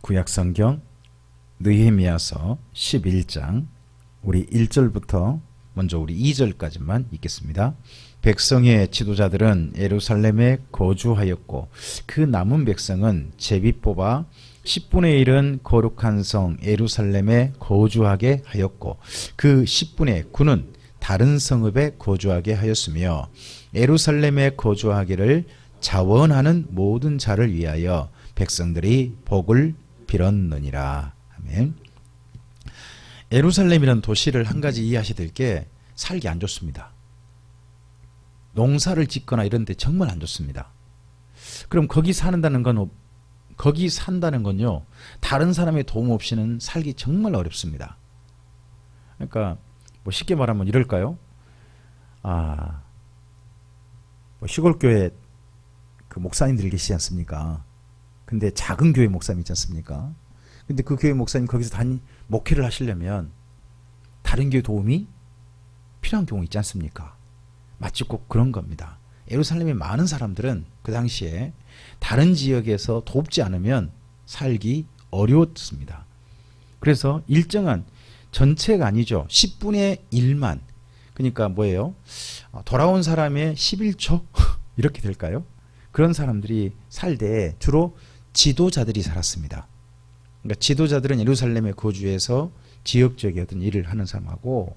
구약성경 느헤미야서 11장 우리 1절부터 먼저 우리 2절까지만 읽겠습니다. 백성의 지도자들은 예루살렘에 거주하였고 그 남은 백성은 제비 뽑아 10분의 1은 거룩한 성 예루살렘에 거주하게 하였고 그 10분의 9는 다른 성읍에 거주하게 하였으며 예루살렘에 거주하기를 자원하는 모든 자를 위하여 백성들이 복을 빌었느니라. 아멘. 예루살렘이라는 도시를 한 가지 이해하셔야 될 게 살기 안 좋습니다. 농사를 짓거나 이런 데 정말 안 좋습니다. 그럼 거기 산다는 건요 다른 사람의 도움 없이는 살기 정말 어렵습니다. 그러니까 뭐 쉽게 말하면 이럴까요? 뭐 시골 교회 그 목사님들 계시지 않습니까? 근데 작은 교회 목사님 있지 않습니까? 근데 그 교회 목사님 거기서 목회를 하시려면 다른 교회 도움이 필요한 경우 있지 않습니까? 마치 꼭 그런 겁니다. 예루살렘의 많은 사람들은 그 당시에 다른 지역에서 돕지 않으면 살기 어려웠습니다. 그래서 일정한 전체가 아니죠. 10분의 1만 그러니까 뭐예요? 돌아온 사람의 11초 이렇게 될까요? 그런 사람들이 살때 주로 지도자들이 살았습니다. 그러니까 지도자들은 예루살렘에 거주해서 지역적인 어떤 일을 하는 사람하고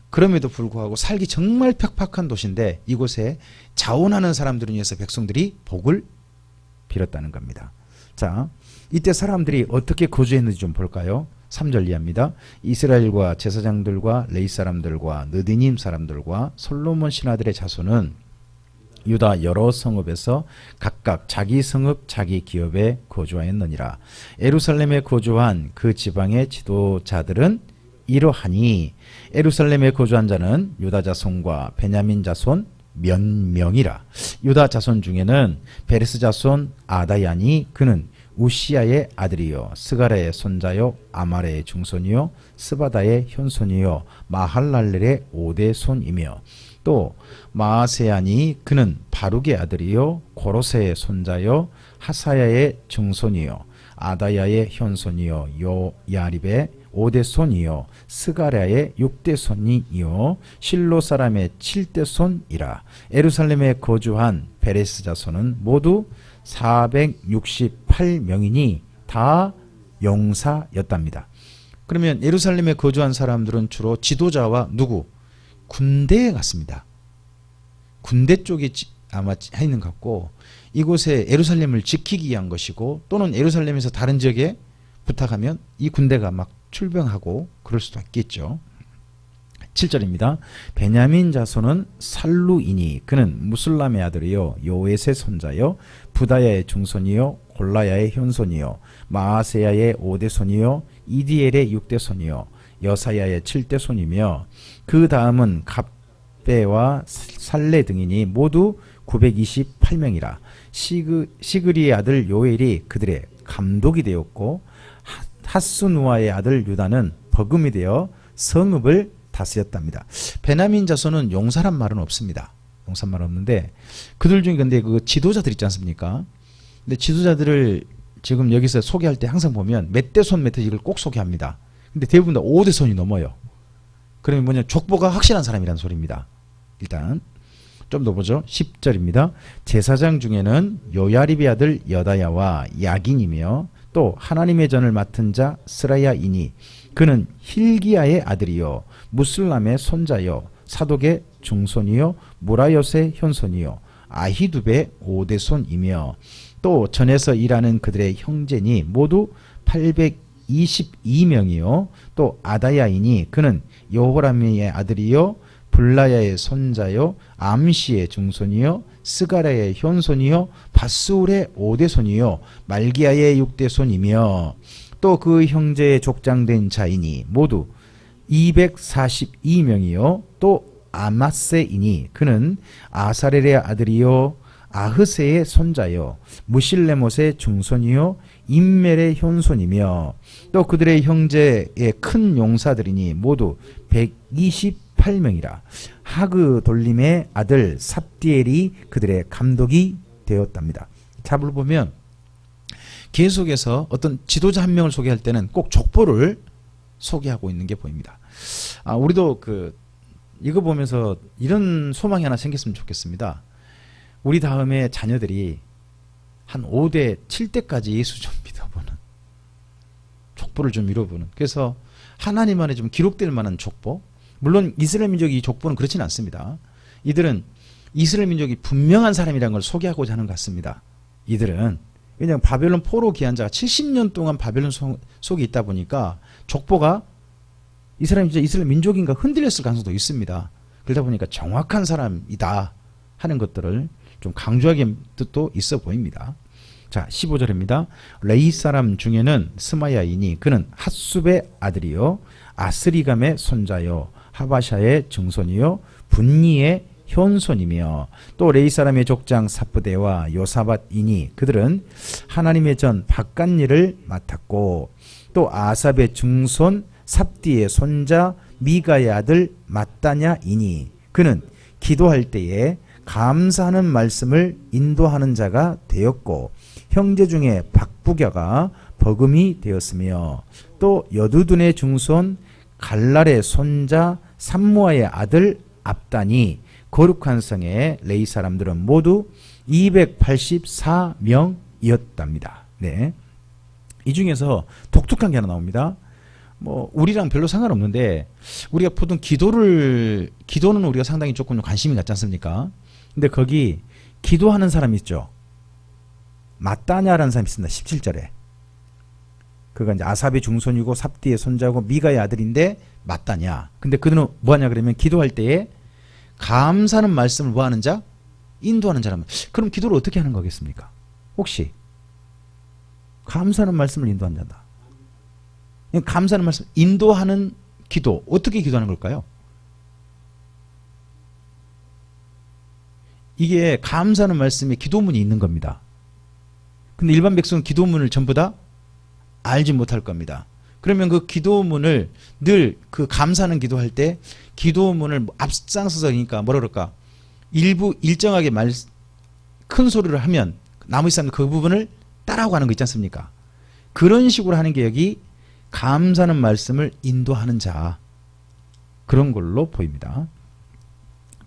그럼에도 불구하고 살기 정말 팍팍한 도시인데 이곳에 자원하는 사람들을 위해서 백성들이 복을 빌었다는 겁니다. 자, 이때 사람들이 어떻게 거주했는지 좀 볼까요? 3절 이하입니다. 이스라엘과 제사장들과 레위 사람들과 느디님 사람들과 솔로몬 신하들의 자손은 유다 여러 성읍에서 각각 자기 성읍 자기 기업에 거주하였느니라. 예루살렘에 거주한 그 지방의 지도자들은 이러하니 예루살렘에 거주한 자는 유다 자손과 베냐민 자손 몇 명이라. 유다 자손 중에는 베레스 자손 아다야니 그는 우시야의 아들이요 스가랴의 손자요 아말의 중손이요 스바다의 현손이요 마할랄렐의 5대 손이며 또 마아세야니 그는 바룩의 아들이요 고로세의 손자요 하사야의 증손이요 아다야의 현손이요 요야립의 5대 손이요 스가랴의 6대 손이요 실로 사람의 7대 손이라. 예루살렘에 거주한 베레스 자손은 모두 468명이니 다 용사였답니다. 그러면 예루살렘에 거주한 사람들은 주로 지도자와 누구? 군대에 갔습니다. 군대 쪽에 아마 있는 것 같고 이곳에 예루살렘을 지키기 위한 것이고 또는 예루살렘에서 다른 지역에 부탁하면 이 군대가 막 출병하고 그럴 수도 있겠죠. 7절입니다. 베냐민 자손은 살루이니 그는 무술람의 아들이요 요엣의 손자요 부다야의 중손이요 골라야의 현손이요 마아세야의 5대 손이요 이디엘의 6대 손이요 여사야의 7대 손이며 그 다음은 갑배와 살레 등이니 모두 928명이라. 시그리의 아들 요엘이 그들의 감독이 되었고 하스누아의 아들 유다는 버금이 되어 성읍을 다스렸답니다. 베냐민 자손은 용사란 말은 없습니다. 용사란 말은 없는데 그들 중에 근데 그 지도자들 있지 않습니까? 근데 지도자들을 지금 여기서 소개할 때 항상 보면 몇 대 손 몇 대 이걸 꼭 소개합니다. 근데 대부분 다 5대 손이 넘어요. 그러면 뭐냐 족보가 확실한 사람이라는 소리입니다. 일단 좀 더 보죠. 10절입니다. 제사장 중에는 요야립의 아들 여다야와 야긴이며 또 하나님의 전을 맡은 자 스라야이니 그는 힐기야의 아들이요 무슬람의 손자요 사독의 중손이요 무라요의 현손이요 아히두베의 5대 손이며 또 전에서 일하는 그들의 형제니 모두 822명이요 또 아다야이니 그는 여호람의 아들이요 블라야의 손자요 암시의 중손이요 스가랴의 현손이요 바스울의 5대 손이요 말기야의 6대 손이며 또 그 형제의 족장된 자이니 모두 242명이요 또 아마세이니 그는 아사렐의 아들이요 아흐세의 손자요 무실레못의 중손이요 임멜의 현손이며 또 그들의 형제의 큰 용사들이니 모두 128명이라. 하그 돌림의 아들 삽디엘이 그들의 감독이 되었답니다. 답을 보면 계속해서 어떤 지도자 한 명을 소개할 때는 꼭 족보를 소개하고 있는 게 보입니다. 우리도 이거 보면서 이런 소망이 하나 생겼으면 좋겠습니다. 우리 다음에 자녀들이 한 5대, 7대까지 예수 좀 믿어보는, 족보를 좀 이뤄보는. 그래서 하나님 안에 좀 기록될 만한 족보. 물론 이스라엘 민족이 이 족보는 그렇지는 않습니다. 이들은 이스라엘 민족이 분명한 사람이라는 걸 소개하고자 하는 것 같습니다. 이들은. 왜냐하면 바벨론 포로 기한 자가 70년 동안 바벨론 속에 있다 보니까 족보가 이스라엘 민족인가 흔들렸을 가능성도 있습니다. 그러다 보니까 정확한 사람이다 하는 것들을 좀 강조하기 뜻도 있어 보입니다. 자, 15절입니다. 레이 사람 중에는 스마야이니 그는 핫숲의 아들이요 아스리감의 손자요 하바샤의 증손이요 분니의 현손이며 또 레이 사람의 족장 사프대와 요사밧이니 그들은 하나님의 전 바깥일을 맡았고 또 아삽의 증손 삽디의 손자 미가의 아들 마따냐이니 그는 기도할 때에 감사하는 말씀을 인도하는 자가 되었고 형제 중에 박부겨가 버금이 되었으며 또 여두둔의 증손 갈랄의 손자 삼무아의 아들 압단이 거룩한 성의 레이 사람들은 모두 284명이었답니다. 네. 이 중에서 독특한 게 하나 나옵니다. 우리랑 별로 상관없는데 우리가 보통 기도는 우리가 상당히 조금 관심이 갖지 않습니까? 근데 거기 기도하는 사람이 있죠. 마따냐라는 사람이 있습니다. 17절에. 그가 이제 아삽의 중손이고 삽디의 손자고 미가의 아들인데 마따냐. 근데 그들은 뭐하냐 그러면 기도할 때에 감사하는 말씀을 뭐하는 자? 인도하는 자라면 그럼 기도를 어떻게 하는 거겠습니까? 혹시 감사하는 말씀을 인도하는 자다. 감사하는 말씀 인도하는 기도 어떻게 기도하는 걸까요? 이게 감사하는 말씀에 기도문이 있는 겁니다. 근데 일반 백성은 기도문을 전부 다 알지 못할 겁니다. 그러면 그 기도문을 늘 그 감사하는 기도할 때 기도문을 앞장서서 그러니까 뭐라 그럴까 일정하게 큰 소리를 하면 나머지 사람들 그 부분을 따라하고 하는 거 있지 않습니까? 그런 식으로 하는 게 여기 감사하는 말씀을 인도하는 자 그런 걸로 보입니다.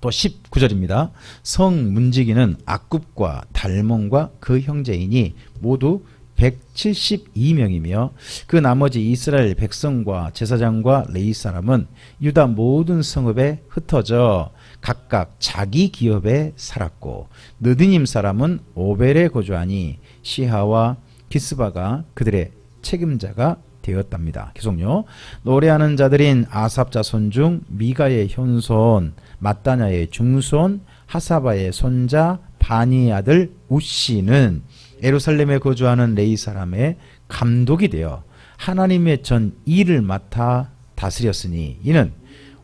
또 19절입니다. 성 문지기는 악굽과 달몬과 그 형제이니 모두 172명이며 그 나머지 이스라엘 백성과 제사장과 레위 사람은 유다 모든 성읍에 흩어져 각각 자기 기업에 살았고 느디님 사람은 오벨에 거주하니 시하와 기스바가 그들의 책임자가 되었답니다. 계속요. 노래하는 자들인 아삽 자손 중 미가의 현손 마따냐의 중손 하사바의 손자 바니의 아들 우시는 예루살렘에 거주하는 레위 사람의 감독이 되어 하나님의 전 일을 맡아 다스렸으니 이는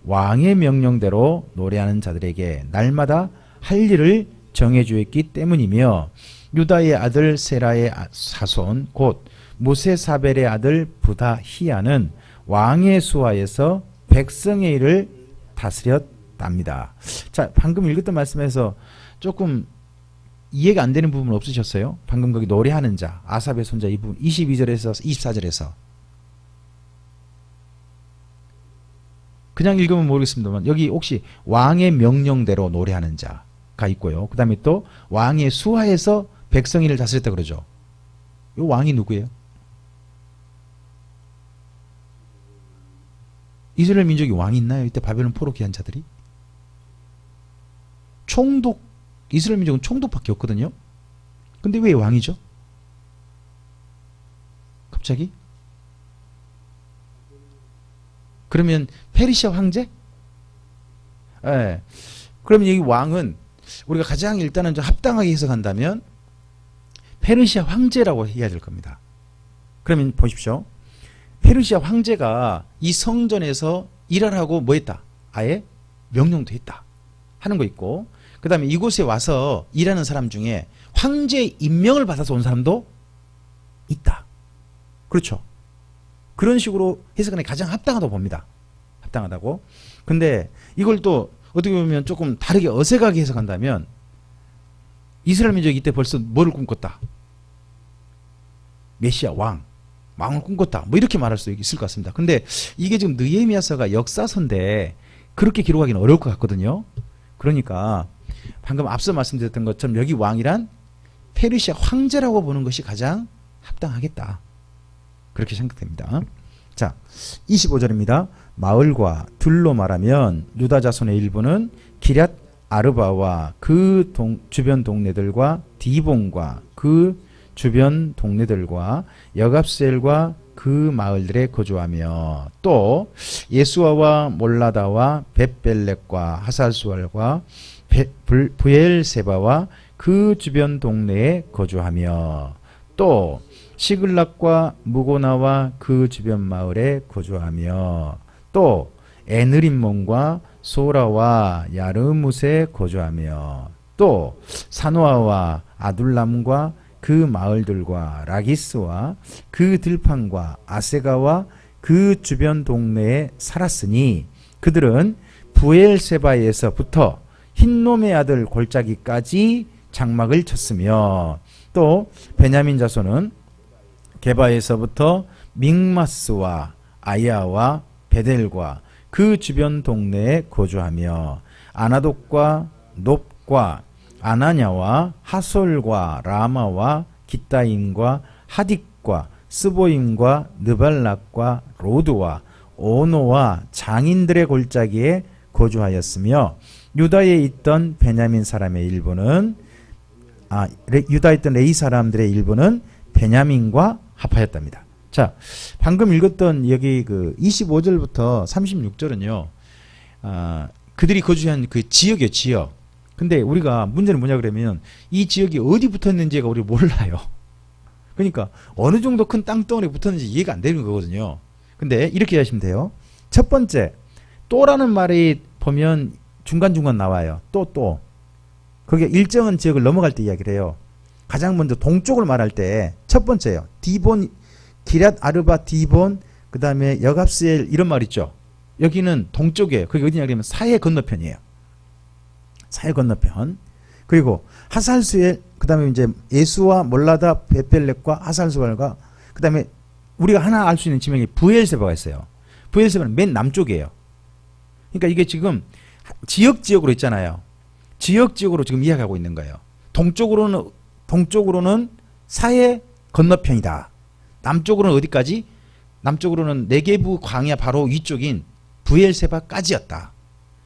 왕의 명령대로 노래하는 자들에게 날마다 할 일을 정해주었기 때문이며 유다의 아들 세라의 사손 곧 무세사벨의 아들 부다히야는 왕의 수하에서 백성의 일을 다스렸답니다. 자, 방금 읽었던 말씀에서 조금 이해가 안 되는 부분 없으셨어요? 방금 거기 노래하는 자, 아삽의 손자 이 부분 22절에서 24절에서 그냥 읽으면 모르겠습니다만 여기 혹시 왕의 명령대로 노래하는 자가 있고요. 그 다음에 또 왕의 수하에서 백성인을 다스렸다 그러죠. 이 왕이 누구예요? 이스라엘 민족이 왕이 있나요? 이때 바벨론 포로 귀한 자들이? 이스라엘 민족은 총독밖에 없거든요. 근데 왜 왕이죠? 갑자기? 그러면 페르시아 황제? 예. 그러면 이 왕은 우리가 가장 일단은 좀 합당하게 해석한다면 페르시아 황제라고 해야 될 겁니다. 그러면 보십시오. 페르시아 황제가 이 성전에서 일하라고 뭐 했다? 아예 명령도 했다. 하는 거 있고 그 다음에 이곳에 와서 일하는 사람 중에 황제 임명을 받아서 온 사람도 있다. 그렇죠. 그런 식으로 해석하는 게 가장 합당하다고 봅니다. 합당하다고. 근데 이걸 또 어떻게 보면 조금 다르게 어색하게 해석한다면 이스라엘 민족이 이때 벌써 뭐를 꿈꿨다? 메시아 왕을 꿈꿨다. 뭐 이렇게 말할 수 있을 것 같습니다. 근데 이게 지금 느헤미야서가 역사서인데 그렇게 기록하기는 어려울 것 같거든요. 그러니까 방금 앞서 말씀드렸던 것처럼 여기 왕이란 페르시아 황제라고 보는 것이 가장 합당하겠다. 그렇게 생각됩니다. 자, 25절입니다. 마을과 둘로 말하면 유다 자손의 일부는 기럇 아르바와 그 주변 동네들과 디본과 그 주변 동네들과 여갑셀과 그 마을들에 거주하며 또 예수아와 몰라다와 벳벨렉과 하살수알과 부엘세바와 그 주변 동네에 거주하며 또 시글락과 무고나와 그 주변 마을에 거주하며 또 에느림몬과 소라와 야르뭇에 거주하며 또 사노아와 아둘람과 그 마을들과 라기스와 그 들판과 아세가와 그 주변 동네에 살았으니 그들은 부엘세바에서부터 흰놈의 아들 골짜기까지 장막을 쳤으며 또 베냐민 자손은 게바에서부터 믹마스와 아야와 베델과 그 주변 동네에 거주하며 아나돗과 놉과 아나냐와 하솔과 라마와 기타임과 하딕과 스보임과 느발락과 로드와 오노와 장인들의 골짜기에 거주하였으며 유다에 있던 베냐민 사람의 일부는 유다에 있던 레위 사람들의 일부는 베냐민과 합하였답니다. 자, 방금 읽었던 여기 그 25절부터 36절은요. 그들이 거주한 그 지역이에요, 지역. 근데 우리가 문제는 뭐냐 그러면 이 지역이 어디 붙었는지가 우리 몰라요. 그러니까 어느 정도 큰 땅덩어리에 붙었는지 이해가 안 되는 거거든요. 근데 이렇게 하시면 돼요. 첫 번째, 또라는 말이 보면 중간중간 나와요. 또. 그게 일정한 지역을 넘어갈 때 이야기를 해요. 가장 먼저 동쪽을 말할 때 첫 번째요. 디본, 기럇 아르바 디본, 그 다음에 여갑스엘 이런 말 있죠. 여기는 동쪽이에요. 그게 어디냐 그러면 사해 건너편이에요. 사해 건너편. 그리고 하살수엘, 그 다음에 이제 예수와 몰라다 벳벨렉과 하살수엘과 그 다음에 우리가 하나 알 수 있는 지명이 부엘세바가 있어요. 부엘세바는 맨 남쪽이에요. 그러니까 이게 지금 지역으로 있잖아요. 지역으로 지금 이야기하고 있는 거예요. 동쪽으로는 사해 건너편이다. 남쪽으로는 어디까지? 남쪽으로는 네게부 광야 바로 위쪽인 부엘세바까지였다.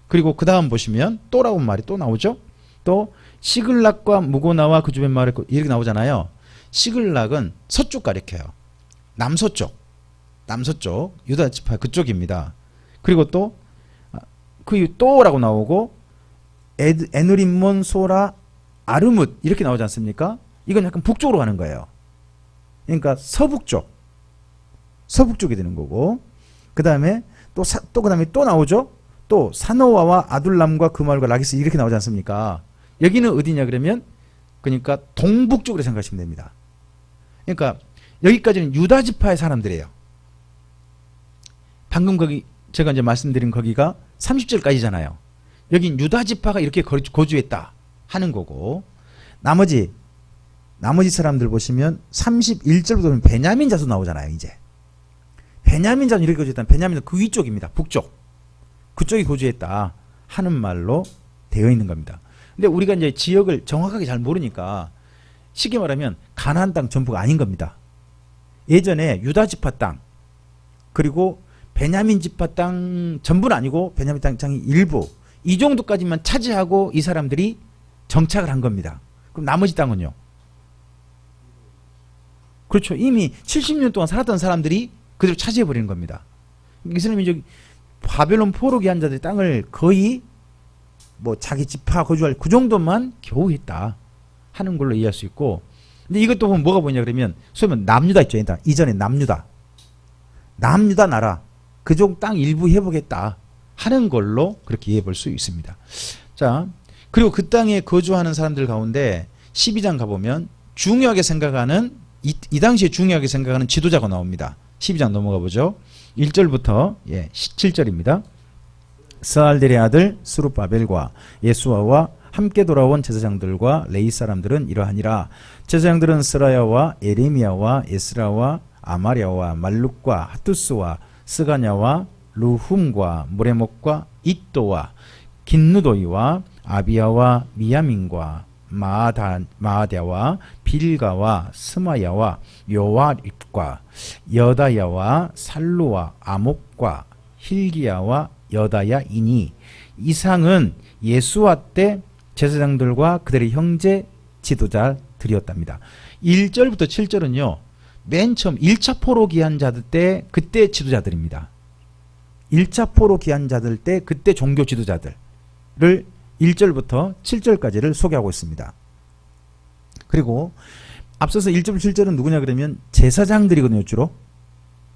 그리고 그 다음 보시면 또라고 말이 또 나오죠. 또 시글락과 무고나와 그 주변 마을에 이렇게 나오잖아요. 시글락은 서쪽 가리켜요. 남서쪽 유다 지파 그쪽입니다. 그리고 또 그 또라고 나오고 에누림몬 소라 아르뭇 이렇게 나오지 않습니까? 이건 약간 북쪽으로 가는 거예요. 그러니까 서북쪽이 되는 거고 그 다음에 그 다음에 또 나오죠. 또 사노아와 아둘람과 그 마을과 라기스 이렇게 나오지 않습니까? 여기는 어디냐 그러면 그러니까 동북쪽으로 생각하시면 됩니다. 그러니까 여기까지는 유다 지파의 사람들이에요. 방금 거기 제가 이제 말씀드린 거기가 30절까지잖아요. 여긴 유다 지파가 이렇게 거주했다 하는 거고 나머지 사람들 보시면 31절부터 보면 베냐민 자손 나오잖아요. 이제 베냐민 자손 이렇게 거주했다면 베냐민은 그 위쪽입니다. 북쪽. 그쪽이 거주했다 하는 말로 되어 있는 겁니다. 근데 우리가 이제 지역을 정확하게 잘 모르니까 쉽게 말하면 가나안 땅 전부가 아닌 겁니다. 예전에 유다 지파 땅 그리고 베냐민 지파 땅 전부는 아니고 베냐민 땅의 일부 이 정도까지만 차지하고 이 사람들이 정착을 한 겁니다. 그럼 나머지 땅은요? 그렇죠. 이미 70년 동안 살았던 사람들이 그대로 차지해버리는 겁니다. 이 사람이 저기 바벨론 포로기 한 자들의 땅을 거의 뭐 자기 지파 거주할 그 정도만 겨우 했다 하는 걸로 이해할 수 있고 근데 이것도 보면 뭐가 보이냐 그러면 소위 말하면 남유다 있죠. 이전에 남유다 나라 그쪽 땅 일부 해보겠다 하는 걸로 그렇게 이해해 볼 수 있습니다. 자, 그리고 그 땅에 거주하는 사람들 가운데 12장 가보면 중요하게 생각하는 이 당시에 중요하게 생각하는 지도자가 나옵니다. 12장 넘어가 보죠. 1절부터 17절입니다. 스알델의 아들 스룹바벨과 예수아와 함께 돌아온 제사장들과 레위 사람들은 이러하니라. 제사장들은 스라야와 에레미야와 에스라와 아마랴와 말룩과 하투스와 스가냐와 루훔과 무레목과 잇도와 긴누도이와 아비야와 미야민과 마아랴와 빌가와 스마야와 요아립과 여다야와 살루와 아목과 힐기야와 여다야이니 이상은 예수와 때 제사장들과 그들의 형제 지도자들이었답니다. 1절부터 7절은요. 맨 처음 1차 포로 귀한 자들 때 그때 지도자들입니다. 1차 포로 귀한 자들 때 그때 종교 지도자들을 1절부터 7절까지를 소개하고 있습니다. 그리고 앞서서 1절 7절은 누구냐 그러면 제사장들이거든요. 주로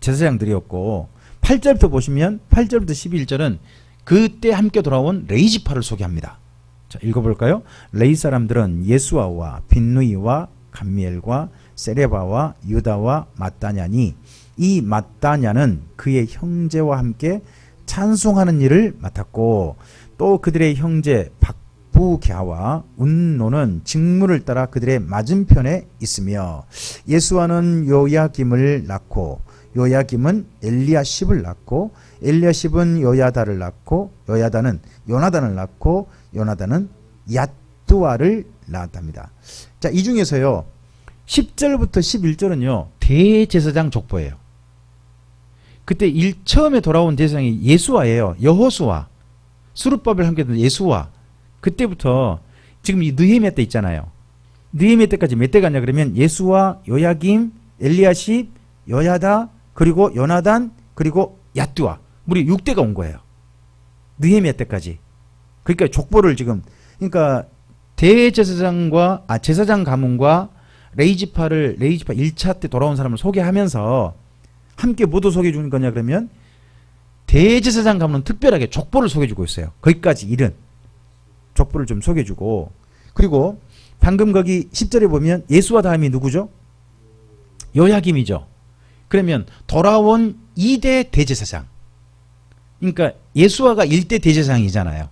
제사장들이었고 8절부터 보시면 8절부터 11절은 그때 함께 돌아온 레위 지파를 소개합니다. 자, 읽어볼까요? 레위 사람들은 예수아와 빈누이와 감미엘과 세레바와 유다와 마따냐니 이 마따냐는 그의 형제와 함께 찬송하는 일을 맡았고 또 그들의 형제 박부갸와 운노는 직무를 따라 그들의 맞은편에 있으며 예수아는 요야김을 낳고 요야김은 엘리야십을 낳고 엘리야십은 요야다를 낳고 요야다는 요나단을 낳고 요나단은 얏두아를 낳았답니다. 자, 이 중에서요 10절부터 11절은요 대제사장 족보예요. 그때 처음에 돌아온 제사장이 예수아예요. 여호수아 수르바벨 함께 했던 예수아. 그때부터 지금 이 느헤미야 때 있잖아요. 느헤미야 때까지 몇 대 갔냐 그러면 예수아, 요야김, 엘리야십, 요야다, 그리고 요나단, 그리고 얏두아. 우리 6대가 온 거예요. 느헤미야 때까지. 그러니까 족보를 지금 그러니까 대제사장과 제사장 가문과 레위지파 1차 때 돌아온 사람을 소개하면서 함께 뭐도 소개해 주는 거냐 그러면 대제사장 가문은 특별하게 족보를 소개해 주고 있어요. 거기까지 일은 족보를 좀 소개해 주고 그리고 방금 거기 10절에 보면 예수와 다음이 누구죠? 요야김이죠. 그러면 돌아온 2대 대제사장. 그러니까 예수아가 1대 대제사장이잖아요.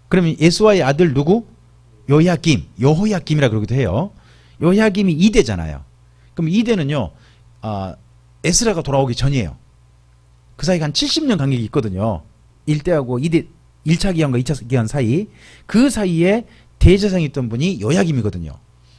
그러면 예수아의 아들 누구? 요야김, 여호야김이라 그러기도 해요. 요야김이 2대잖아요. 그럼 2대는요. 에스라가 돌아오기 전이에요. 그 사이가 한 70년 간격이 있거든요. 1대하고 2대 1차 기한과 2차 기한 사이. 그 사이에 대제사장이 있던 분이 요야김이거든요.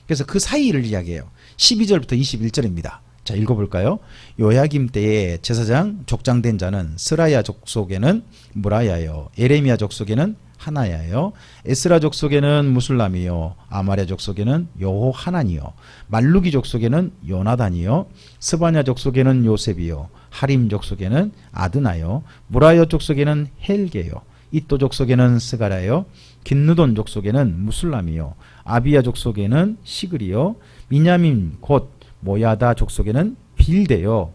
그래서 그 사이를 이야기해요. 12절부터 21절입니다. 자, 읽어볼까요? 요야김 때에 제사장 족장된 자는 스라야 족속에는 무라야요, 에레미야 족속에는 하나야요, 에스라 족속에는 무술람이요, 아마랴 족속에는 여호하나니요, 말루기 족속에는 요나단이요, 스바냐 족속에는 요셉이요, 하림 족속에는 아드나요, 무라여 족속에는 헬게요, 이또 족속에는 스가라요, 긴누돈 족속에는 무술람이요, 아비야 족속에는 시그리요, 미냐민 곧 모야다 족속에는 빌데요,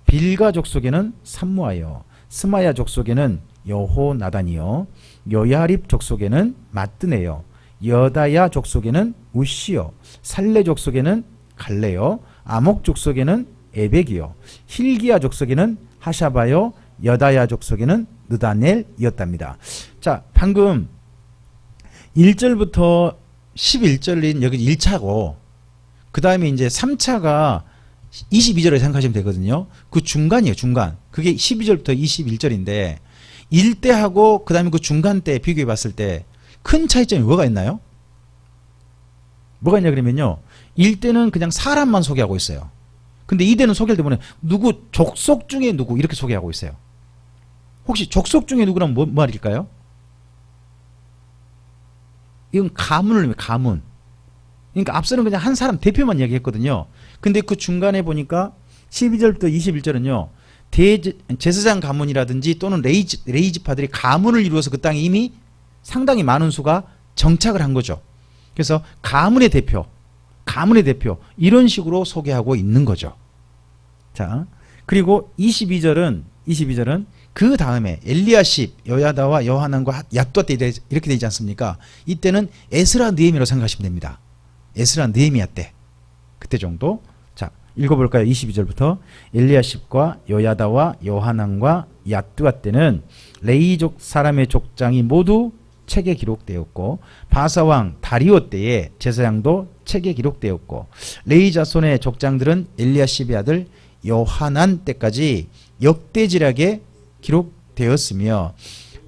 빌가 족속에는 삼무아요, 스마야 족속에는 여호나단이요, 여야립 족속에는 마뜨네요, 여다야 족속에는 우시요, 살레 족속에는 갈레요, 아목 족속에는 에벡이요, 힐기야 족속에는 하샤바요, 여다야 족속에는 느다넬이었답니다. 자, 방금 1절부터 11절인 여기 1차고 그 다음에 이제 3차가 22절에 생각하시면 되거든요. 그 중간이에요. 중간. 그게 12절부터 21절인데 1대하고 그 다음에 그 중간 때 비교해 봤을 때 큰 차이점이 뭐가 있나요? 뭐가 있냐 그러면요. 1대는 그냥 사람만 소개하고 있어요. 근데 2대는 소개할 때 보면 누구 족속 중에 누구 이렇게 소개하고 있어요. 혹시 족속 중에 누구라면 뭐 말일까요? 이건 가문을 의미해요. 가문. 그러니까 앞서는 그냥 한 사람 대표만 이야기했거든요. 근데 그 중간에 보니까 12절부터 21절은요. 제사장 가문이라든지 또는 레위지파들이 가문을 이루어서 그 땅에 이미 상당히 많은 수가 정착을 한 거죠. 그래서 가문의 대표 이런 식으로 소개하고 있는 거죠. 자, 그리고 22절은 그 다음에 엘리야십, 여야다와 여하난과 얏두아 때 이렇게 되지 않습니까? 이때는 에스라 느헤미야로 생각하시면 됩니다. 에스라 느헤미야 때 그때 정도. 자, 읽어볼까요? 22절부터 엘리야십과 여야다와 여하난과 얏두아 때는 레이족 사람의 족장이 모두 책에 기록되었고 바사왕 다리오 때의 제사장도 책에 기록되었고 레위 자손의 족장들은 엘리야십의 아들 요하난 때까지 역대지략에 기록되었으며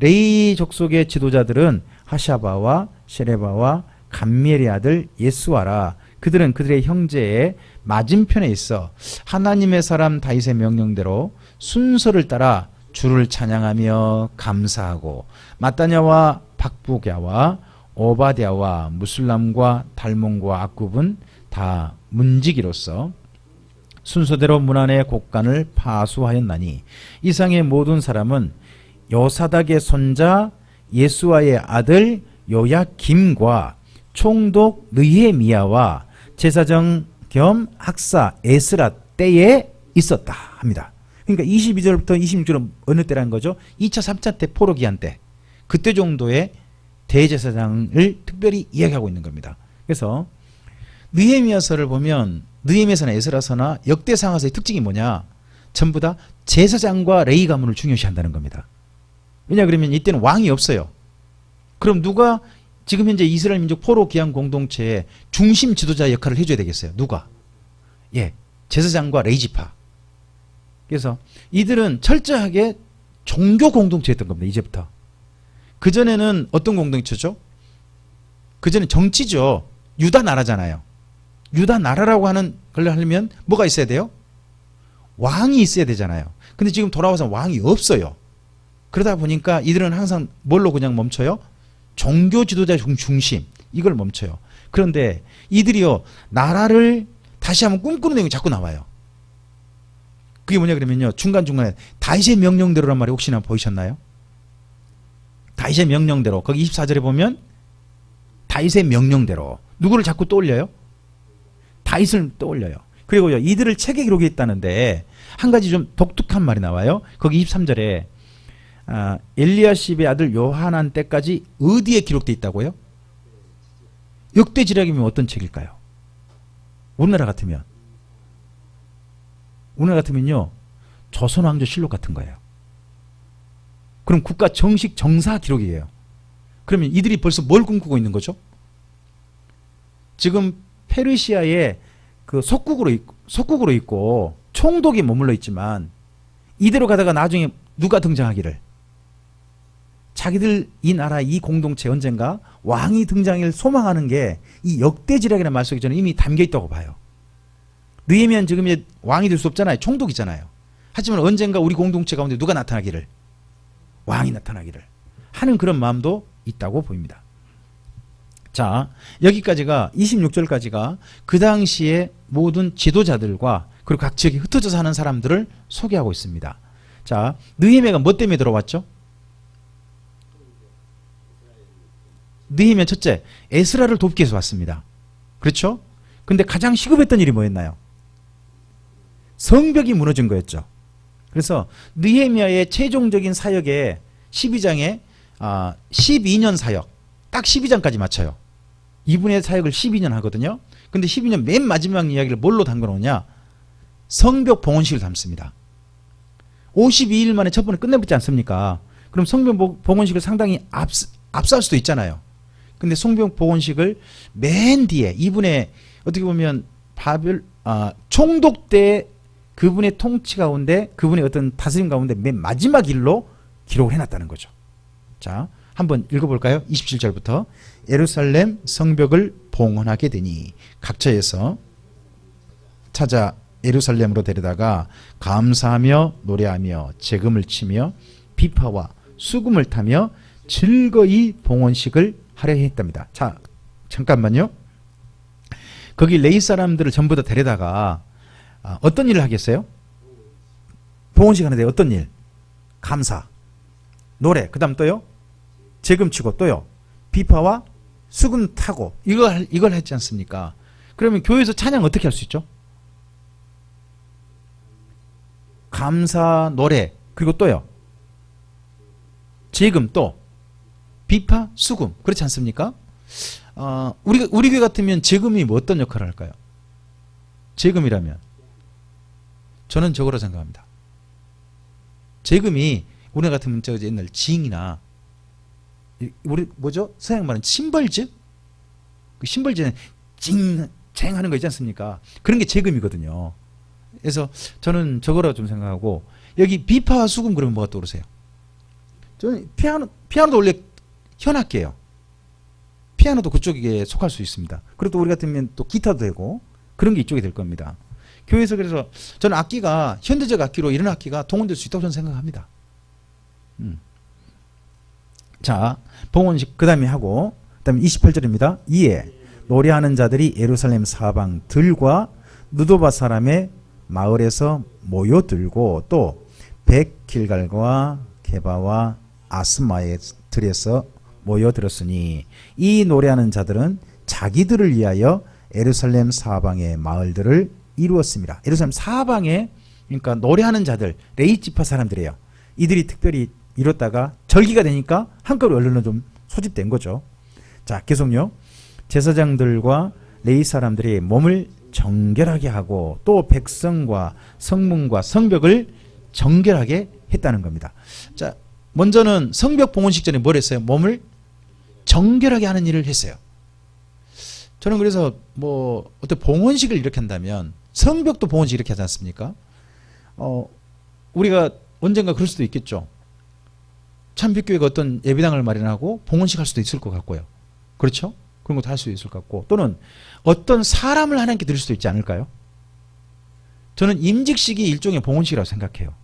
레위 족속의 지도자들은 하샤바와 셰레바와 감미엘의 아들 예수아라. 그들은 그들의 형제의 맞은편에 있어 하나님의 사람 다윗의 명령대로 순서를 따라 주를 찬양하며 감사하고 마따냐와 박부갸와 오바댜와 무술람과 달몬과 악굽은 다 문지기로서 순서대로 문 안의 곡간을 파수하였나니 이상의 모든 사람은 요사닥의 손자 예수아의 아들 요야김과 총독 느헤미야와 제사장 겸 학사 에스라 때에 있었다 합니다. 그러니까 22절부터 26절은 어느 때라는 거죠? 2차 3차 때 포로 기한 때 그때 정도의 대제사장을 특별히 이야기하고 있는 겁니다. 그래서 느헤미야서를 보면 느헤미야서나 에스라서나 역대상하서의 특징이 뭐냐? 전부 다 제사장과 레위 가문을 중요시한다는 겁니다. 왜냐 그러면 이때는 왕이 없어요. 그럼 누가 지금 현재 이스라엘 민족 포로 기한 공동체의 중심 지도자 역할을 해줘야 되겠어요? 누가? 예, 제사장과 레위 지파. 그래서 이들은 철저하게 종교 공동체였던 겁니다. 이제부터. 그전에는 어떤 공동체죠? 그전에 정치죠. 유다 나라잖아요. 유다 나라라고 하는 걸 하려면 뭐가 있어야 돼요? 왕이 있어야 되잖아요. 근데 지금 돌아와서 왕이 없어요. 그러다 보니까 이들은 항상 뭘로 그냥 멈춰요? 종교 지도자 중심 이걸 멈춰요. 그런데 이들이요 나라를 다시 한번 꿈꾸는 내용이 자꾸 나와요. 그게 뭐냐 그러면요 중간중간에 다윗의 명령대로란 말이 혹시나 보이셨나요? 다윗의 명령대로 거기 24절에 보면 다윗의 명령대로 누구를 자꾸 떠올려요? 다윗을 떠올려요. 그리고요 이들을 책에 기록했다는데 한 가지 좀 독특한 말이 나와요. 거기 23절에 엘리야십의 아들 요하난 때까지 어디에 기록되어 있다고요? 역대지략이면 어떤 책일까요? 우리나라 같으면요 조선왕조실록 같은 거예요. 그럼 국가 정식 정사 기록이에요. 그러면 이들이 벌써 뭘 꿈꾸고 있는 거죠? 지금 페르시아의 그 속국으로 있고 총독이 머물러 있지만 이대로 가다가 나중에 누가 등장하기를 자기들 이 나라 이 공동체 언젠가 왕이 등장을 소망하는 게 이 역대지략이라는 말 속에 저는 이미 담겨 있다고 봐요. 느헤미야는 지금 왕이 될 수 없잖아요. 총독이잖아요. 하지만 언젠가 우리 공동체 가운데 누가 나타나기를 왕이 나타나기를 하는 그런 마음도 있다고 보입니다. 자 여기까지가 26절까지가 그 당시에 모든 지도자들과 그리고 각 지역에 흩어져 사는 사람들을 소개하고 있습니다. 자 느헤미야가 뭐 때문에 들어왔죠? 느헤미야 첫째 에스라를 돕기 위해서 왔습니다. 그렇죠? 근데 가장 시급했던 일이 뭐였나요? 성벽이 무너진 거였죠. 그래서 느헤미야의 최종적인 사역에 12장에 12년 사역 딱 12장까지 맞춰요. 이분의 사역을 12년 하거든요. 근데 12년 맨 마지막 이야기를 뭘로 담궈놓냐? 성벽 봉헌식을 담습니다. 52일 만에 첫 번에 끝내버리지 않습니까? 그럼 성벽 봉헌식을 상당히 앞서할 수도 있잖아요. 근데 성벽 봉헌식을 맨 뒤에 이분의 어떻게 보면 총독 때 그분의 통치 가운데 그분의 어떤 다스림 가운데 맨 마지막 일로 기록을 해놨다는 거죠. 자, 한번 읽어볼까요? 27절부터 예루살렘 성벽을 봉헌하게 되니 각처에서 찾아 예루살렘으로 데려다가 감사하며 노래하며 제금을 치며 비파와 수금을 타며 즐거이 봉헌식을 하려 했답니다. 자, 잠깐만요. 거기 레위 사람들을 전부 다 데려다가 어떤 일을 하겠어요? 봉헌식 하는데 어떤 일? 감사, 노래, 그 다음 또요? 제금 치고 또요? 비파와 수금 타고 이걸 했지 않습니까? 그러면 교회에서 찬양 어떻게 할 수 있죠? 감사, 노래, 그리고 또요? 제금 또 비파, 수금 그렇지 않습니까? 우리 교회 같으면 제금이 뭐 어떤 역할을 할까요? 제금이라면 저는 저거로 생각합니다. 제금이 우리 같으면 저 옛날 징이나 우리 뭐죠? 서양 말은 심벌즈? 그 심벌즈는 쨍 하는 거 있지 않습니까? 그런 게 재금이거든요. 그래서 저는 저거라고 좀 생각하고, 여기 비파와 수금 그러면 뭐가 떠오르세요? 저는 피아노도 원래 현악기예요. 피아노도 그쪽에 속할 수 있습니다. 그리고 또 우리 같으면 또 기타도 되고 그런 게 이쪽에 될 겁니다. 교회에서 그래서 저는 악기가 현대적 악기로 이런 악기가 동원될 수 있다고 저는 생각합니다. 자, 봉헌식 그 다음에 하고, 그 다음에 28절입니다. 이에 노래하는 자들이 예루살렘 사방 들과 느도바 사람의 마을에서 모여들고 또 백길갈과 게바와 아스마의 들에서 모여들었으니 이 노래하는 자들은 자기들을 위하여 예루살렘 사방의 마을들을 이루었습니다. 예루살렘 사방에, 그러니까 노래하는 자들, 레이지파 사람들이에요. 이들이 특별히 이뤘다가 절기가 되니까 한꺼번에 언론은 좀 소집된 거죠. 자, 계속요. 제사장들과 레위 사람들이 몸을 정결하게 하고 또 백성과 성문과 성벽을 정결하게 했다는 겁니다. 자, 먼저는 성벽 봉헌식 전에 뭘 했어요? 몸을 정결하게 하는 일을 했어요. 저는 그래서 뭐 어떤 봉헌식을 이렇게 한다면 성벽도 봉헌식 이렇게 하지 않습니까? 우리가 언젠가 그럴 수도 있겠죠. 참빛교회가 어떤 예배당을 마련하고 봉헌식 할 수도 있을 것 같고요. 그렇죠? 그런 것도 할 수 있을 것 같고, 또는 어떤 사람을 하나님께 드릴 수도 있지 않을까요? 저는 임직식이 일종의 봉헌식이라고 생각해요.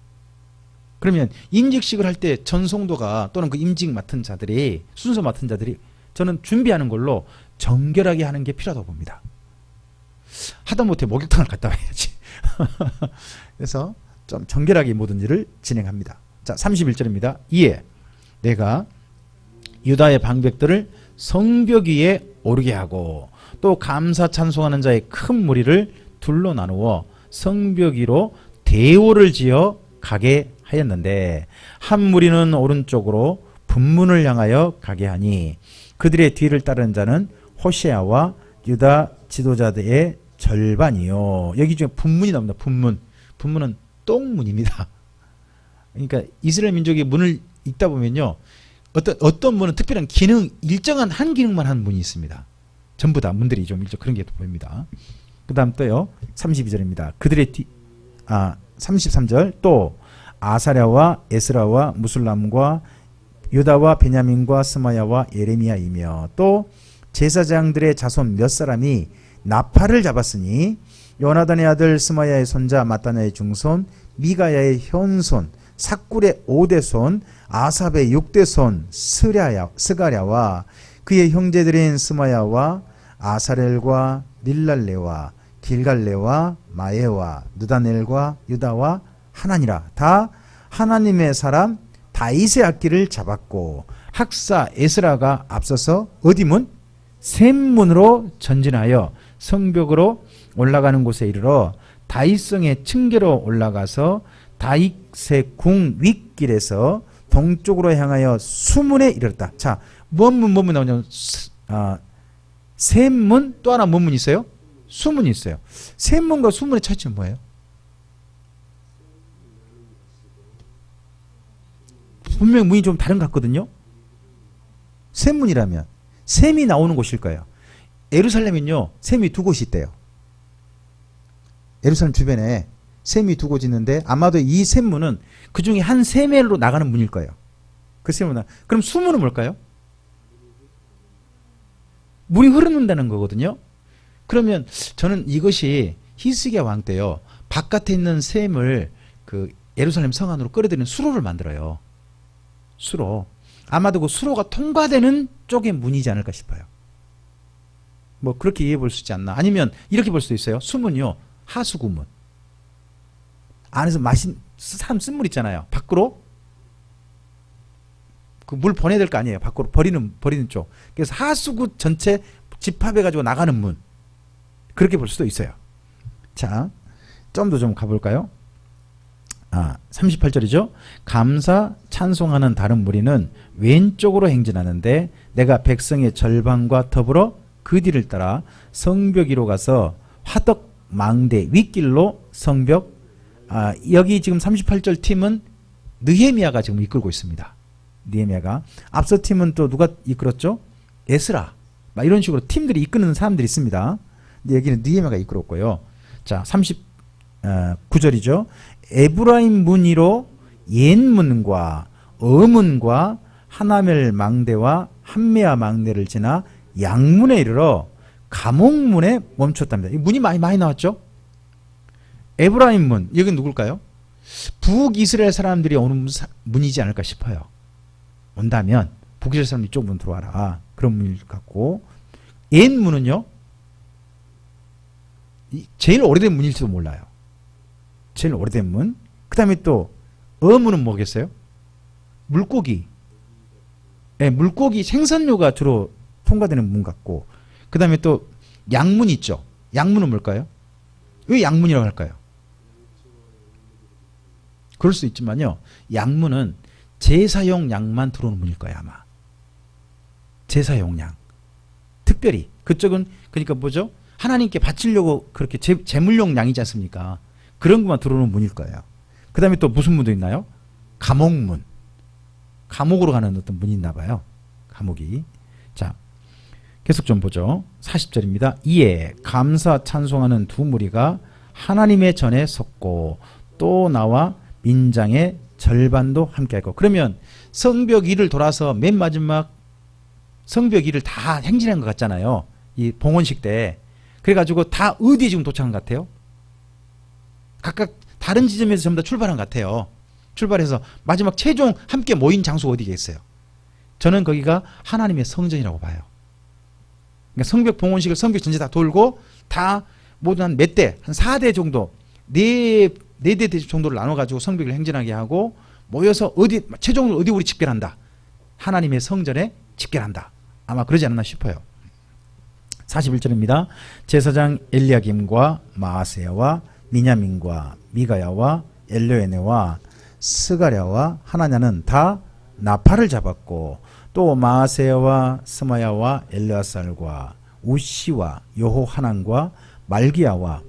그러면 임직식을 할 때 전송도가 또는 그 임직 맡은 자들이, 순서 맡은 자들이 저는 준비하는 걸로 정결하게 하는 게 필요하다고 봅니다. 하다못해 목욕탕을 갔다 와야지. 그래서 좀 정결하게 모든 일을 진행합니다. 자, 31절입니다. 이에 내가 유다의 방백들을 성벽 위에 오르게 하고 또 감사 찬송하는 자의 큰 무리를 둘로 나누어 성벽 위로 대오를 지어 가게 하였는데 한 무리는 오른쪽으로 분문을 향하여 가게 하니 그들의 뒤를 따르는 자는 호세아와 유다 지도자들의 절반이요. 여기 중에 분문이 나옵니다. 분문은 똥문입니다. 그러니까 이스라엘 민족의 문을 읽다 보면요, 어떤 문은 특별한 기능, 일정한 한 기능만 하는 문이 있습니다. 전부 다 문들이 좀 일정 그런 게 보입니다. 그 다음 또요, 32절입니다. 그들의 33절 또 아사랴와 에스라와 무술람과 유다와 베냐민과 스마야와 예레미야이며 또 제사장들의 자손 몇 사람이 나팔을 잡았으니 요나단의 아들 스마야의 손자 마따냐의 중손 미가야의 현손 삭굴의 5대손 아삽의 6대손 스가랴와 그의 형제들인 스마야와 아사렐과 밀랄레와 길갈레와 마에와 느다넬과 유다와 하나니라 다 하나님의 사람 다윗의 악기를 잡았고 학사 에스라가 앞서서 어디 문? 샘문으로 전진하여 성벽으로 올라가는 곳에 이르러 다윗성의 층계로 올라가서 다윗의 궁 윗길에서 동쪽으로 향하여 수문에 이르렀다. 자, 뭔 문 나오냐면 샘문 또 하나 뭔 문 있어요? 수문이 있어요. 샘문과 수문의 차이점은 뭐예요? 분명 문이 좀 다른 것 같거든요. 샘문이라면 샘이 나오는 곳일 거예요. 예루살렘은요, 샘이 두 곳이 있대요. 예루살렘 주변에 샘이 두 곳 있는데 아마도 이 샘문은 그 중에 한 샘으로 나가는 문일 거예요. 그 샘문은 그럼 수문은 뭘까요? 물이 흐르는다는 거거든요. 그러면 저는 이것이 히스기야 왕 때요, 바깥에 있는 샘을 그 예루살렘 성 안으로 끌어들이는 수로를 만들어요. 수로. 아마도 그 수로가 통과되는 쪽의 문이지 않을까 싶어요. 뭐 그렇게 이해해 볼 수 있지 않나. 아니면 이렇게 볼 수도 있어요. 수문이요, 하수구문. 안에서 사람 쓴 물 있잖아요. 밖으로 그 물 보내야 될 거 아니에요. 밖으로 버리는 쪽. 그래서 하수구 전체 집합해 가지고 나가는 문. 그렇게 볼 수도 있어요. 자, 좀 더 좀 가볼까요? 38절이죠. 감사 찬송하는 다른 무리는 왼쪽으로 행진하는데 내가 백성의 절반과 더불어 그 뒤를 따라 성벽 위로 가서 화덕 망대 윗길로 성벽. 여기 지금 38절 팀은 느헤미야가 지금 이끌고 있습니다. 느헤미야가. 앞서 팀은 또 누가 이끌었죠? 에스라. 막 이런 식으로 팀들이 이끄는 사람들이 있습니다. 근데 여기는 느헤미야가 이끌었고요. 자, 39절이죠. 에브라임 문의로 옛문과 어문과 하나멜 망대와 한메아 망대를 지나 양문에 이르러 가목문에 멈췄답니다. 이 문이 많이 나왔죠. 에브라임 문, 여기 누굴까요? 북이스라엘 사람들이 오는 문이지 않을까 싶어요. 온다면 북이스라엘 사람들이 이쪽 문 들어와라, 그런 문일 것 같고, 옛 문은요 제일 오래된 문일지도 몰라요. 제일 오래된 문. 그 다음에 또 어문은 뭐겠어요? 물고기. 네, 물고기 생선류가 주로 통과되는 문 같고, 그 다음에 또 양문 있죠. 양문은 뭘까요? 왜 양문이라고 할까요? 그럴 수 있지만요, 양문은 제사용 양만 들어오는 문일 거예요, 아마. 제사용 양. 특별히 그쪽은 그러니까 뭐죠? 하나님께 바치려고 그렇게 제물용 양이지 않습니까? 그런 것만 들어오는 문일 거예요. 그 다음에 또 무슨 문도 있나요? 감옥문. 감옥으로 가는 어떤 문이 있나 봐요. 감옥이. 자, 계속 좀 보죠. 40절입니다. 이에 감사 찬송하는 두 무리가 하나님의 전에 섰고 또 나와 민장의 절반도 함께 하고. 그러면 성벽 위를 돌아서 맨 마지막 성벽 위를 다 행진한 것 같잖아요. 이 봉헌식 때. 그래가지고 다 어디에 지금 도착한 것 같아요? 각각 다른 지점에서 전부 다 출발한 것 같아요. 출발해서 마지막 최종 함께 모인 장소가 어디겠어요? 저는 거기가 하나님의 성전이라고 봐요. 그러니까 성벽 봉헌식을 성벽 전체 다 돌고 다 모두 한 몇 대, 한 4대 정도, 4대 정도를 나눠가지고 성벽을 행진하게 하고 모여서 어디, 최종적으로 어디 우리 집결한다. 하나님의 성전에 집결한다. 아마 그러지 않았나 싶어요. 41절입니다. 제사장 엘리야김과 마아세야와 미냐민과 미가야와 엘료에네와 스가랴와 하나냐는 다 나팔을 잡았고 또 마아세야와 스마야와 엘르아살과 우시와 여호하난과 말기야와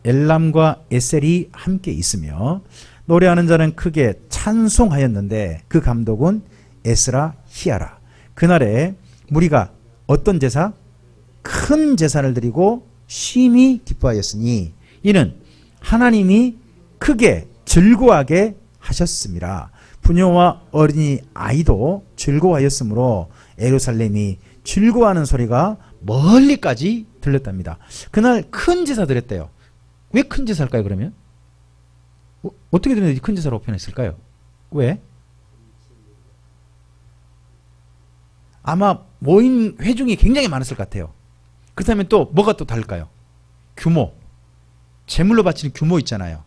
엘람과 에셀이 함께 있으며 노래하는 자는 크게 찬송하였는데 그 감독은 에스라 히야라. 그날에 무리가 어떤 제사? 큰 제사를 드리고 심히 기뻐하였으니 이는 하나님이 크게 즐거워하게 하셨습니다. 부녀와 어린이 아이도 즐거워하였으므로 예루살렘이 즐거워하는 소리가 멀리까지 들렸답니다. 그날 큰 제사 드렸대요. 왜 큰 제사일까요, 그러면? 어떻게 되면 큰 제사라고 표현했을까요? 왜? 아마 모인 회중이 굉장히 많았을 것 같아요. 그렇다면 또 뭐가 또 다를까요? 규모. 제물로 바치는 규모 있잖아요.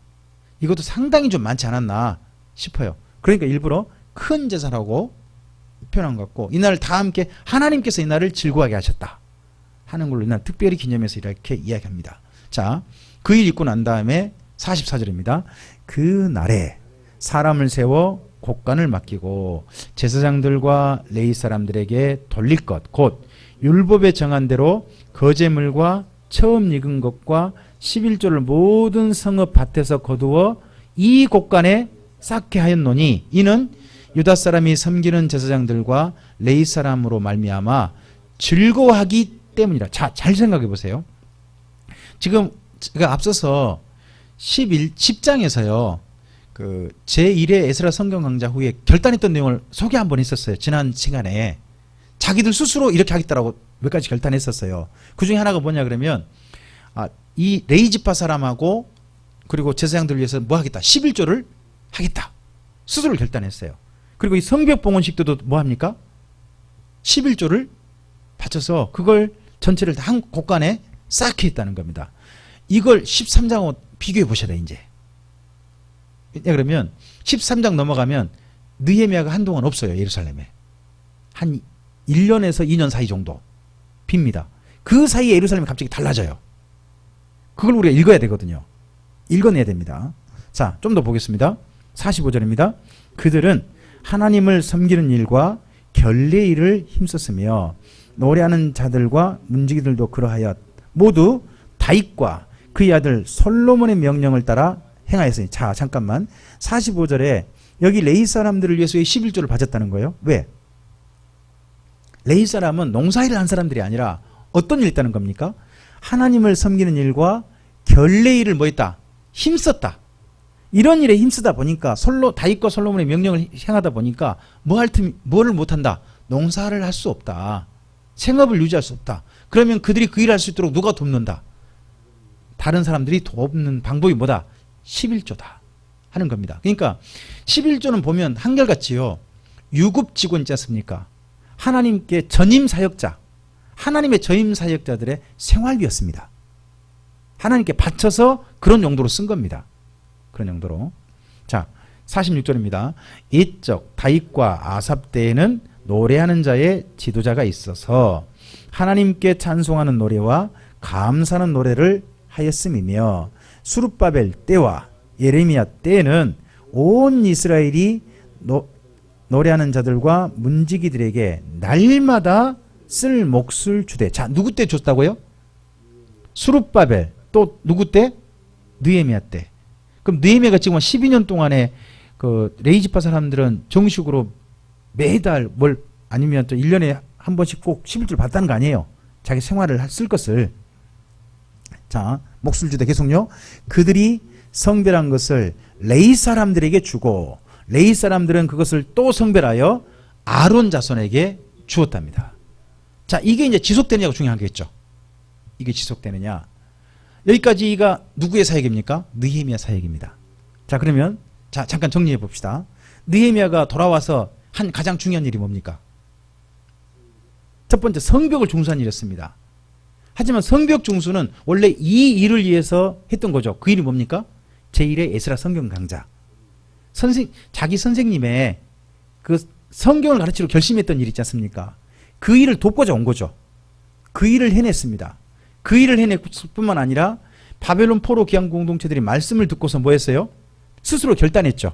이것도 상당히 좀 많지 않았나 싶어요. 그러니까 일부러 큰 제사라고 표현한 것 같고, 이날 다 함께 하나님께서 이날을 즐거워하게 하셨다 하는 걸로 이날 특별히 기념해서 이렇게 이야기합니다. 자, 그 일 있고 난 다음에 44절입니다. 그 날에 사람을 세워 곡간을 맡기고 제사장들과 레위 사람들에게 돌릴 것 곧 율법에 정한 대로 거제물과 처음 익은 것과 11조를 모든 성읍 밭에서 거두어 이 곡간에 쌓게 하였노니 이는 유다 사람이 섬기는 제사장들과 레위 사람으로 말미암아 즐거워하기 때문이라. 자, 잘 생각해 보세요. 지금 제가 앞서서 10장에서요. 그 제1회 에스라 성경 강좌 후에 결단했던 내용을 소개 한번 했었어요. 지난 시간에. 자기들 스스로 이렇게 하겠다라고 몇 가지 결단했었어요. 그 중에 하나가 뭐냐 그러면 이 레위 지파 사람하고 그리고 제사장들을 위해서 뭐 하겠다. 11조를 하겠다. 스스로 결단했어요. 그리고 이 성벽 봉헌식도 뭐 합니까? 11조를 바쳐서 그걸 전체를 다 한 곳간에 쌓게 했다는 겁니다. 이걸 13장하고 비교해 보셔야 돼, 이제. 그러면 13장 넘어가면 느헤미야가 한동안 없어요, 예루살렘에. 한 1년에서 2년 사이 정도 빕니다. 그 사이에 예루살렘이 갑자기 달라져요. 그걸 우리가 읽어야 되거든요. 읽어내야 됩니다. 자, 좀 더 보겠습니다. 45절입니다. 그들은 하나님을 섬기는 일과 결례 일을 힘썼으며 노래하는 자들과 문지기들도 그러하여 모두 다윗과 그의 아들 솔로몬의 명령을 따라 행하였으니. 자, 잠깐만. 45절에 여기 레위 사람들을 위해서 11조를 바쳤다는 거예요. 왜? 레위 사람은 농사일을 한 사람들이 아니라 어떤 일을 했다는 겁니까? 하나님을 섬기는 일과 결례일을 뭐 했다? 힘썼다. 이런 일에 힘쓰다 보니까 다윗과 솔로몬의 명령을 행하다 보니까 뭐를 못한다? 농사를 할 수 없다. 생업을 유지할 수 없다. 그러면 그들이 그 일을 할 수 있도록 누가 돕는다? 다른 사람들이 돕는 방법이 뭐다? 11조다 하는 겁니다. 그러니까 11조는 보면 한결같이요. 유급 직원 있지 않습니까? 하나님께 전임 사역자, 하나님의 전임 사역자들의 생활비였습니다. 하나님께 바쳐서 그런 용도로 쓴 겁니다. 그런 용도로. 자, 46절입니다. 이적 다윗과 아삽 때에는 노래하는 자의 지도자가 있어서 하나님께 찬송하는 노래와 감사하는 노래를 하였음이며 수룹바벨 때와 예레미야 때에는 온 이스라엘이 노래하는 자들과 문지기들에게 날마다 쓸 몫을 주되. 자, 누구 때 줬다고요? 수룹바벨. 또 누구 때? 느헤미야 때. 그럼 느헤미야가 지금 12년 동안에 그 레위지파 사람들은 정식으로 매달 아니면 또 1년에 한 번씩 꼭 11조를 받았다는 거 아니에요. 자기 생활을 쓸 것을. 자, 몫을 주되 계속요. 그들이 성별한 것을 레위 사람들에게 주고 레위 사람들은 그것을 또 성별하여 아론 자손에게 주었답니다. 자, 이게 이제 지속되느냐가 중요한 거겠죠. 이게 지속되느냐. 여기까지가 누구의 사역입니까? 느헤미야 사역입니다. 자, 그러면 잠깐 정리해 봅시다. 느헤미야가 돌아와서 한 가장 중요한 일이 뭡니까? 첫 번째, 성벽을 중수한 일이었습니다. 하지만 성벽 중수는 원래 이 일을 위해서 했던 거죠. 그 일이 뭡니까? 제1의 에스라 성경 강좌. 자기 선생님의 그 성경을 가르치러 결심했던 일 있지 않습니까? 그 일을 돕고자 온 거죠. 그 일을 해냈습니다. 그 일을 해냈을 뿐만 아니라 바벨론 포로 귀환 공동체들이 말씀을 듣고서 뭐 했어요? 스스로 결단했죠.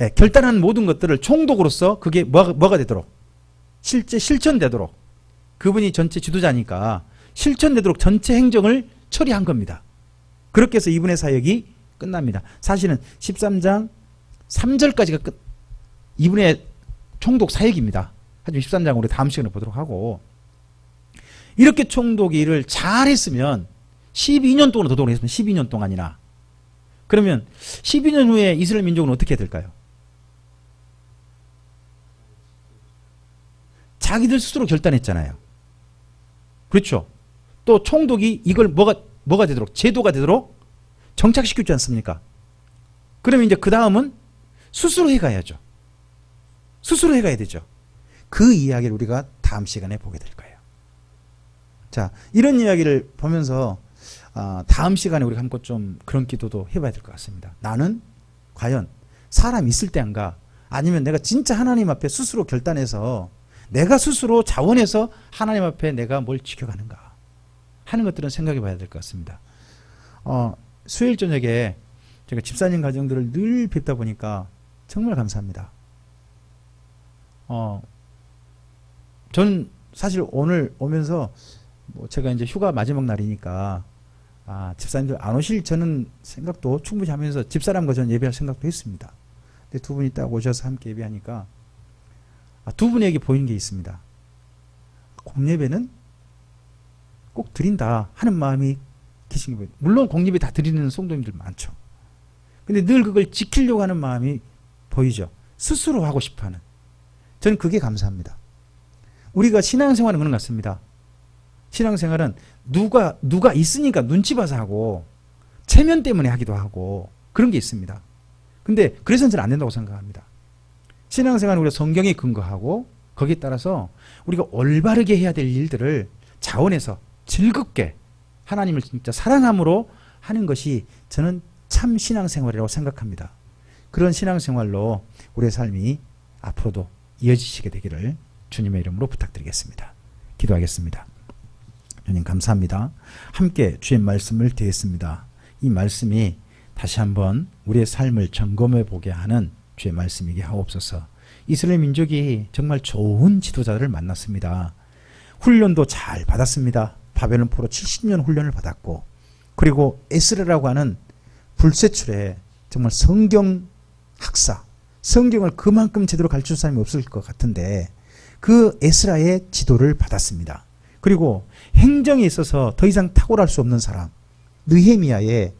예, 결단한 모든 것들을 총독으로서 그게 뭐가 되도록, 실제 실천되도록, 그분이 전체 지도자니까 실천되도록 전체 행정을 처리한 겁니다. 그렇게 해서 이분의 사역이 끝납니다. 사실은 13장 3절까지가 이분의 총독 사역입니다. 하지만 13장 우리 다음 시간에 보도록 하고, 이렇게 총독 일을 잘했으면 12년 동안 도독을 했으면 12년 동안이나, 그러면 12년 후에 이스라엘 민족은 어떻게 될까요? 자기들 스스로 결단했잖아요. 그렇죠. 또 총독이 이걸 뭐가 되도록, 제도가 되도록 정착시켰지 않습니까? 그러면 이제 그 다음은 스스로 해가야죠. 스스로 해가야 되죠. 그 이야기를 우리가 다음 시간에 보게 될 거예요. 자, 이런 이야기를 보면서 다음 시간에 우리가 한번 좀 그런 기도도 해봐야 될 것 같습니다. 나는 과연 사람 있을 때인가, 아니면 내가 진짜 하나님 앞에 스스로 결단해서 내가 스스로 자원해서 하나님 앞에 내가 뭘 지켜가는가 하는 것들은 생각해 봐야 될 것 같습니다. 수요일 저녁에 제가 집사님 가정들을 늘 뵙다 보니까 정말 감사합니다. 저는 사실 오늘 오면서 제가 이제 휴가 마지막 날이니까 집사님들 안 오실 저는 생각도 충분히 하면서 집사람과 저는 예배할 생각도 했습니다. 근데 두 분이 딱 오셔서 함께 예배하니까 두 분에게 보이는 게 있습니다. 공예배는 꼭 드린다 하는 마음이 계신 거예요. 물론 공예배 다 드리는 성도님들 많죠. 근데 늘 그걸 지키려고 하는 마음이 보이죠. 스스로 하고 싶어하는. 저는 그게 감사합니다. 우리가 신앙생활은 그런 것 같습니다. 신앙생활은 누가 있으니까 눈치 봐서 하고 체면 때문에 하기도 하고 그런 게 있습니다. 근데 그래서는 잘 안 된다고 생각합니다. 신앙생활은 우리가 성경에 근거하고 거기에 따라서 우리가 올바르게 해야 될 일들을 자원해서 즐겁게 하나님을 진짜 사랑함으로 하는 것이 저는 참 신앙생활이라고 생각합니다. 그런 신앙생활로 우리의 삶이 앞으로도 이어지시게 되기를 주님의 이름으로 부탁드리겠습니다. 기도하겠습니다. 주님 감사합니다. 함께 주의 말씀을 듣겠습니다. 이 말씀이 다시 한번 우리의 삶을 점검해 보게 하는 주의 말씀이게 하옵소서. 이스라엘 민족이 정말 좋은 지도자들을 만났습니다. 훈련도 잘 받았습니다. 바벨론 포로 70년 훈련을 받았고, 그리고 에스라라고 하는 불세출에 정말 성경 학사, 성경을 그만큼 제대로 가르칠 사람이 없을 것 같은데 그 에스라의 지도를 받았습니다. 그리고 행정에 있어서 더 이상 탁월할 수 없는 사람 느헤미야의,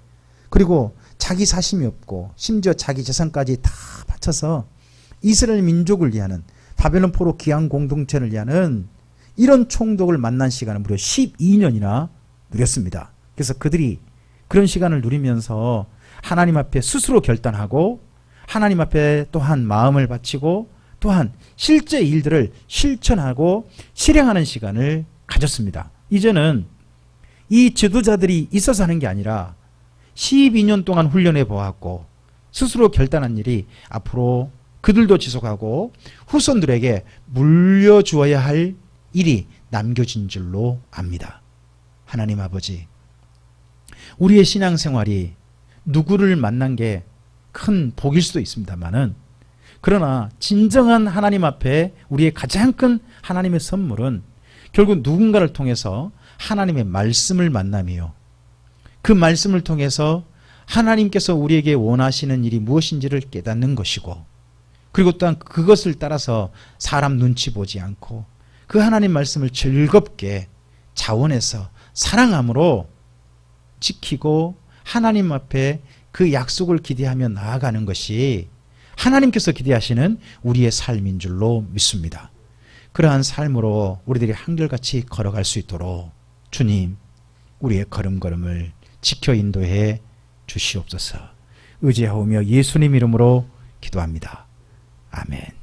그리고 자기 사심이 없고 심지어 자기 재산까지 다 바쳐서 이스라엘 민족을 위하는, 바벨론 포로 귀한 공동체를 위하는 이런 총독을 만난 시간을 무려 12년이나 누렸습니다. 그래서 그들이 그런 시간을 누리면서 하나님 앞에 스스로 결단하고 하나님 앞에 또한 마음을 바치고 또한 실제 일들을 실천하고 실행하는 시간을 가졌습니다. 이제는 이 지도자들이 있어서 하는 게 아니라 12년 동안 훈련해 보았고 스스로 결단한 일이 앞으로 그들도 지속하고 후손들에게 물려주어야 할 일이 남겨진 줄로 압니다. 하나님 아버지, 우리의 신앙생활이 누구를 만난 게 큰 복일 수도 있습니다만은, 그러나 진정한 하나님 앞에 우리의 가장 큰 하나님의 선물은 결국 누군가를 통해서 하나님의 말씀을 만나며 그 말씀을 통해서 하나님께서 우리에게 원하시는 일이 무엇인지를 깨닫는 것이고, 그리고 또한 그것을 따라서 사람 눈치 보지 않고 그 하나님 말씀을 즐겁게 자원해서 사랑함으로 지키고 하나님 앞에 그 약속을 기대하며 나아가는 것이 하나님께서 기대하시는 우리의 삶인 줄로 믿습니다. 그러한 삶으로 우리들이 한결같이 걸어갈 수 있도록 주님, 우리의 걸음걸음을 지켜 인도해 주시옵소서. 의지하오며 예수님 이름으로 기도합니다. 아멘.